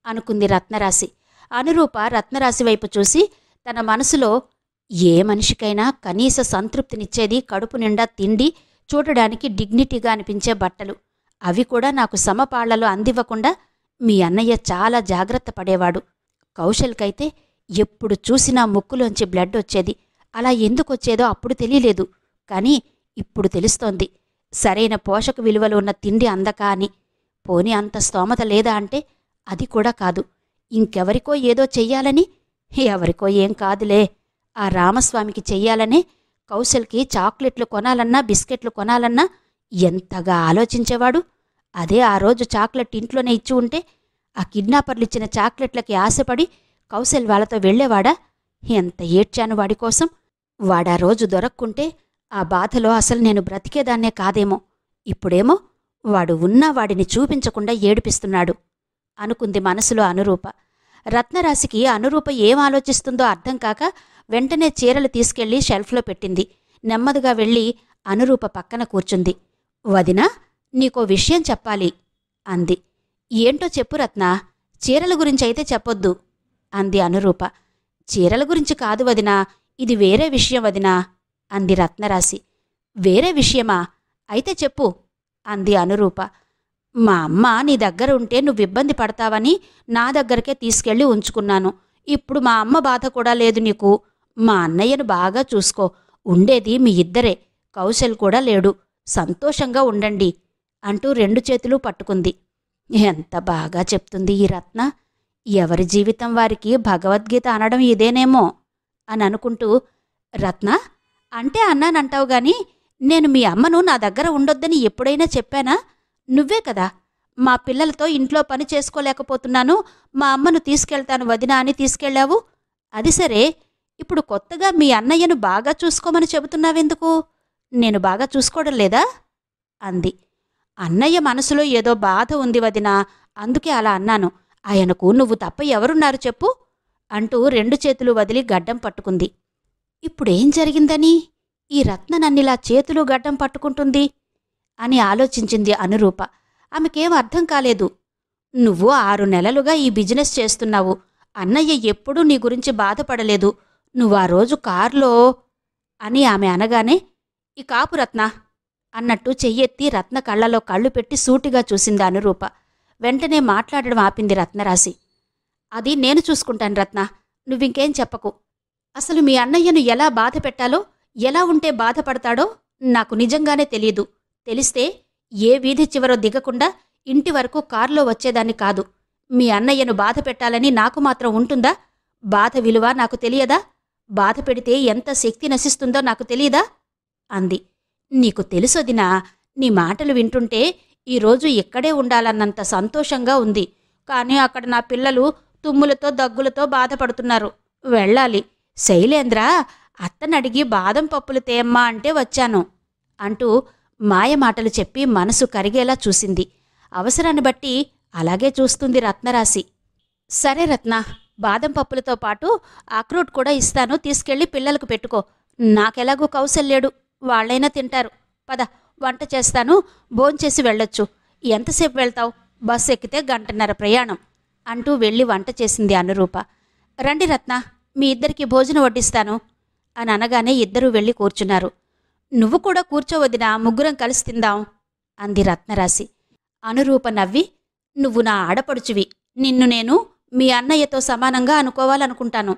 అనుకుంది రత్నరాశి. అనురూప రత్నరాశి వైపు చూసి తన మనసులో, ఏ మనిషికైనా కనీస సంతృప్తినిచ్చేది కడుపు నిండా తిండి, చూడడానికి డిగ్నిటీగా అనిపించే బట్టలు, అవి కూడా నాకు సమపాళ్లలో అందివ్వకుండా మీ అన్నయ్య చాలా జాగ్రత్త పడేవాడు. కౌశల్కైతే ఎప్పుడు చూసినా ముక్కులోంచి బ్లడ్ వచ్చేది. అలా ఎందుకొచ్చేదో అప్పుడు తెలియలేదు, కానీ ఇప్పుడు తెలుస్తోంది. సరైన పోషక విలువలు ఉన్న తిండి అందక అని. పోనీ అంత స్తోమత లేదా అంటే అది కూడా కాదు. ఇంకెవరికో ఏదో చెయ్యాలని? ఎవరికో ఏం కాదులే, ఆ రామస్వామికి చెయ్యాలనే కౌశల్కి చాక్లెట్లు కొనాలన్నా బిస్కెట్లు కొనాలన్నా ఎంతగా ఆలోచించేవాడు. అదే ఆ రోజు చాక్లెట్ ఇంట్లోనే ఇచ్చి ఉంటే ఆ కిడ్నాపర్లు ఇచ్చిన చాక్లెట్లకి ఆశపడి కౌశల్ వాళ్ళతో వెళ్లేవాడా? ఎంత ఏడ్చాను వాడి కోసం. వాడా రోజు దొరక్కుంటే ఆ బాధలో అసలు నేను బ్రతికేదాన్నే కాదేమో. ఇప్పుడేమో వాడు ఉన్నా వాడిని చూపించకుండా ఏడిపిస్తున్నాడు అనుకుంది మనసులో అనురూప. రత్నరాశికి అనురూప ఏం ఆలోచిస్తుందో అర్థం కాక వెంటనే చీరలు తీసుకెళ్లి షెల్ఫ్లో పెట్టింది. నెమ్మదిగా వెళ్ళి అనురూప పక్కన కూర్చుంది. వదినా, నీకో విషయం చెప్పాలి అంది. ఏంటో చెప్పు రత్నా, చీరల గురించైతే చెప్పొద్దు అంది అనురూప. చీరల గురించి కాదు వదినా, ఇది వేరే విషయం వదినా అంది రత్నరాశి. వేరే విషయమా? అయితే చెప్పు అంది అనురూప. మా అమ్మ నీ దగ్గర ఉంటే నువ్విబ్బంది పడతావని నా దగ్గరకే తీసుకెళ్లి ఉంచుకున్నాను. ఇప్పుడు మా అమ్మ బాధ కూడా లేదు నీకు. మా అన్నయ్యను బాగా చూసుకో. ఉండేది మీ ఇద్దరే, కౌశల్ కూడా లేడు. సంతోషంగా ఉండండి అంటూ 2 చేతులు పట్టుకుంది. ఎంత బాగా చెప్తుంది ఈ రత్న. ఎవరి జీవితం వారికి భగవద్గీత అనడం ఇదేనేమో అని అనుకుంటూ, రత్న అంటే అన్నానంటావు గాని నేను మీ అమ్మను నా దగ్గర ఉండొద్దని ఎప్పుడైనా చెప్పానా? నువ్వే కదా మా పిల్లలతో ఇంట్లో పని చేసుకోలేకపోతున్నాను, మా అమ్మను తీసుకెళ్తాను వదినా అని తీసుకెళ్ళావు. అది సరే, ఇప్పుడు కొత్తగా మీ అన్నయ్యను బాగా చూసుకోమని చెబుతున్నావెందుకు? నేను బాగా చూసుకోవడం లేదా అంది. అన్నయ్య మనసులో ఏదో బాధ ఉంది వదినా, అందుకే అలా అన్నాను. ఆయనకు నువ్వు తప్ప ఎవరున్నారు చెప్పు అంటూ 2 చేతులు వదిలి గడ్డం పట్టుకుంది. ఇప్పుడేం జరిగిందని ఈ రత్న నన్నిలా చేతులు గడ్డం పట్టుకుంటుంది అని ఆలోచించింది అనురూప. ఆమెకేం అర్థం కాలేదు. నువ్వు 6 నెలలుగా ఈ బిజినెస్ చేస్తున్నావు. అన్నయ్య ఎప్పుడూ నీ గురించి బాధపడలేదు. నువ్వా రోజు కారులో అని ఆమె అనగానే, ఈ కాపు రత్న అన్నట్టు చెయ్యెత్తి రత్న కళ్ళలో కళ్ళు పెట్టి సూటిగా చూసింది అనురూప. వెంటనే మాట్లాడడం ఆపింది రత్నరాశి. అది నేను చూసుకుంటాను రత్న, నువ్వింకేం చెప్పకు. అసలు మీ అన్నయ్యను ఎలా బాధ పెట్టాలో, ఎలా ఉంటే బాధపడతాడో నాకు నిజంగానే తెలీదు. తెలిస్తే ఏ వీధి చివరో దిగకుండా ఇంటి వరకు కారులో వచ్చేదాన్ని కాదు. మీ అన్నయ్యను బాధ పెట్టాలని నాకు మాత్రం ఉంటుందా? బాధ విలువ నాకు తెలియదా? బాధ పెడితే ఎంత శక్తి నశిస్తుందో నాకు తెలియదా అంది. నీకు తెలుసొదినా, నీ మాటలు వింటుంటే ఈరోజు ఇక్కడే ఉండాలన్నంత సంతోషంగా ఉంది. కానీ అక్కడ నా పిల్లలు తుమ్ములతో దగ్గులతో బాధపడుతున్నారు. వెళ్ళాలి. శైలేంద్ర అత్తనడిగి బాదం పప్పులు తేమ్మా అంటే వచ్చాను అంటూ మాయమాటలు చెప్పి మనసు కరిగేలా చూసింది. అవసరాన్ని బట్టి అలాగే చూస్తుంది రత్నరాశి. సరే రత్న, బాదం పప్పులతో పాటు అక్రూట్ కూడా ఇస్తాను, తీసుకెళ్లి పిల్లలకు పెట్టుకో. నాకెలాగూ కౌశల్లేడు, వాళ్లైనా తింటారు. పద, వంట చేస్తాను, భోంచేసి వెళ్ళొచ్చు. ఎంతసేపు వెళ్తావు? బస్సు ఎక్కితే 1:30 ప్రయాణం అంటూ వెళ్ళి వంట చేసింది అనురూప. రండి రత్న, మీ ఇద్దరికి భోజనం వడ్డిస్తాను అని అనగానే ఇద్దరూ వెళ్ళి కూర్చున్నారు. నువ్వు కూడా కూర్చోవద్దినా, ముగ్గురం కలిసి తిందాం అంది రత్నరాశి. అనురూప నవ్వి, నువ్వు నా ఆడపడుచువి, నిన్ను నేను మీ అన్నయ్యతో సమానంగా అనుకోవాలనుకుంటాను.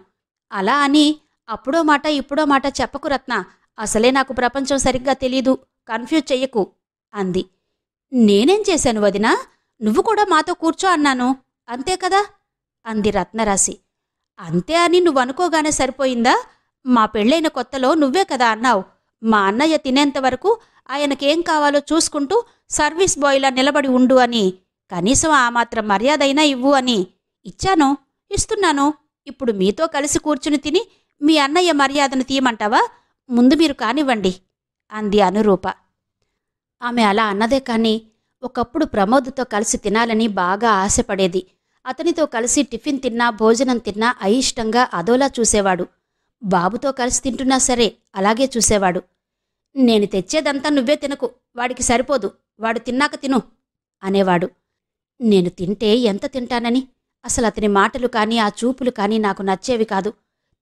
అలా అని అప్పుడో మాట ఇప్పుడో మాట చెప్పకు రత్న. అసలే నాకు ప్రపంచం సరిగ్గా తెలీదు, కన్ఫ్యూజ్ చెయ్యకు అంది. నేనేం చేశాను వదినా? నువ్వు కూడా మాతో కూర్చో అన్నాను, అంతే కదా అంది రత్నరాశి. అంతే అని నువ్వనుకోగానే సరిపోయిందా? మా పెళ్ళైన కొత్తలో నువ్వే కదా అన్నావు, మా అన్నయ్య తినేంతవరకు ఆయనకేం కావాలో చూసుకుంటూ సర్వీస్ బాయ్లా నిలబడి ఉండు అని. కనీసం ఆ మాత్రం మర్యాదైనా ఇవ్వు అని. ఇచ్చాను, ఇస్తున్నాను. ఇప్పుడు మీతో కలిసి కూర్చుని తిని మీ అన్నయ్య మర్యాదను తీయమంటావా? ముందు మీరు కానివ్వండి అంది అనురూప. ఆమె అలా అన్నదే కాని ఒకప్పుడు ప్రమోద్తో కలిసి తినాలని బాగా ఆశపడేది. అతనితో కలిసి టిఫిన్ తిన్నా భోజనం తిన్నా అయిష్టంగా అదోలా చూసేవాడు. బాబుతో కలిసి తింటున్నా సరే అలాగే చూసేవాడు. నేను తెచ్చేదంతా నువ్వే తినకు, వాడికి సరిపోదు, వాడు తిన్నాక తిను అనేవాడు. నేను తింటే ఎంత తింటానని? అసలు అతని మాటలు కానీ ఆ చూపులు కానీ నాకు నచ్చేవి కాదు.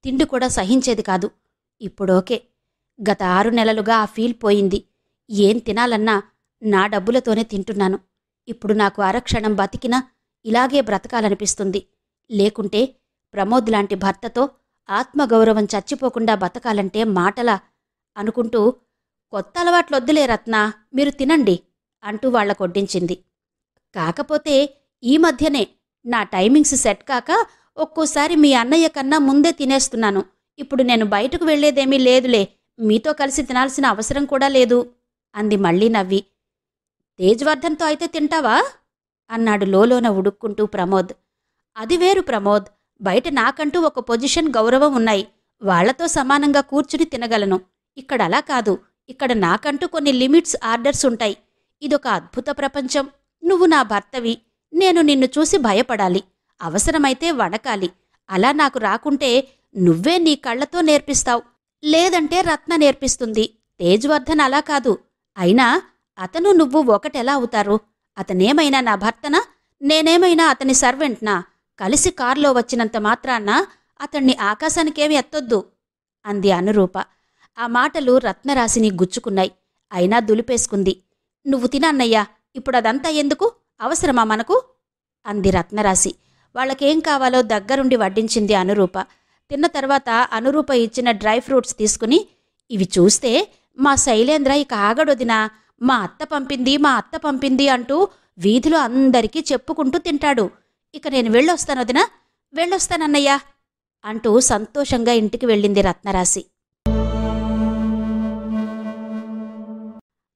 తిండి కూడా సహించేది కాదు. ఇప్పుడోకే. గత 6 నెలలుగా ఆ ఫీల్ పోయింది. ఏం తినాలన్నా నా డబ్బులతోనే తింటున్నాను. ఇప్పుడు నాకు అరక్షణం బతికినా ఇలాగే బ్రతకాలనిపిస్తుంది. లేకుంటే ప్రమోద్ లాంటి భర్తతో ఆత్మగౌరవం చచ్చిపోకుండా బతకాలంటే మాటలా అనుకుంటూ, కొత్త అలవాట్లొద్దులే రత్నా, మీరు తినండి అంటూ వాళ్లకొడ్డించింది. కాకపోతే ఈ మధ్యనే నా టైమింగ్స్ సెట్ కాక ఒక్కోసారి మీ అన్నయ్య కన్నా ముందే తినేస్తున్నాను. ఇప్పుడు నేను బయటకు వెళ్లేదేమీ లేదులే, మీతో కలిసి తినాల్సిన అవసరం కూడా లేదు అంది మళ్లీ నవ్వి. తేజ్వర్ధన్తో అయితే తింటావా అన్నాడు లోలోన ఉడుక్కుంటూ ప్రమోద్. అది వేరు ప్రమోద్, బయట నాకంటూ ఒక పొజిషన్ గౌరవం ఉన్నాయి. వాళ్లతో సమానంగా కూర్చుని తినగలను. ఇక్కడ అలా కాదు. ఇక్కడ నాకంటూ కొన్ని లిమిట్స్, ఆర్డర్స్ ఉంటాయి. ఇదొక అద్భుత ప్రపంచం. నువ్వు నా భర్తవి. నేను నిన్ను చూసి భయపడాలి, అవసరమైతే వణకాలి. అలా నాకు రాకుంటే నువ్వే నీ కళ్లతో నేర్పిస్తావు, లేదంటే రత్న నేర్పిస్తుంది. తేజ్వర్ధన్ అలా కాదు. అయినా అతను నువ్వు ఒకటెలా అవుతారు? అతనేమైనా నా భర్తనా? నేనేమైనా అతని సర్వెంట్నా? కలిసి కారులో వచ్చినంత మాత్రాన అతణ్ణి ఆకాశానికేమి ఎత్తొద్దు అంది అనురూప. ఆ మాటలు రత్నరాశిని గుచ్చుకున్నాయి. అయినా దులిపేసుకుంది. నువ్వు తినన్నయ్యా, ఇప్పుడదంతా ఎందుకు? అవసరమా మనకు? అంది రత్నరాశి. వాళ్ళకేం కావాలో దగ్గరుండి వడ్డించింది అనురూప. తిన్న తర్వాత అనురూప ఇచ్చిన డ్రై ఫ్రూట్స్ తీసుకుని, ఇవి చూస్తే మా శైలేంద్ర ఇక ఆగడొదినా, మా అత్త పంపింది, మా అత్త పంపింది అంటూ వీధిలో అందరికీ చెప్పుకుంటూ తింటాడు. ఇక నేను వెళ్ళొస్తానొదినా, వెళ్ళొస్తానన్నయ్యా అంటూ సంతోషంగా ఇంటికి వెళ్ళింది రత్నరాశి.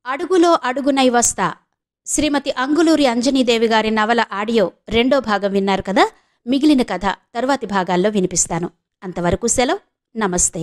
అడుగులో అడుగునై వస్తా శ్రీమతి అంగులూరి అంజనీదేవి గారి నవల ఆడియో 2వ భాగం విన్నారు కదా. మిగిలిన కథ తరువాతి భాగాల్లో వినిపిస్తాను. అంతవరకు సెలవు. నమస్తే.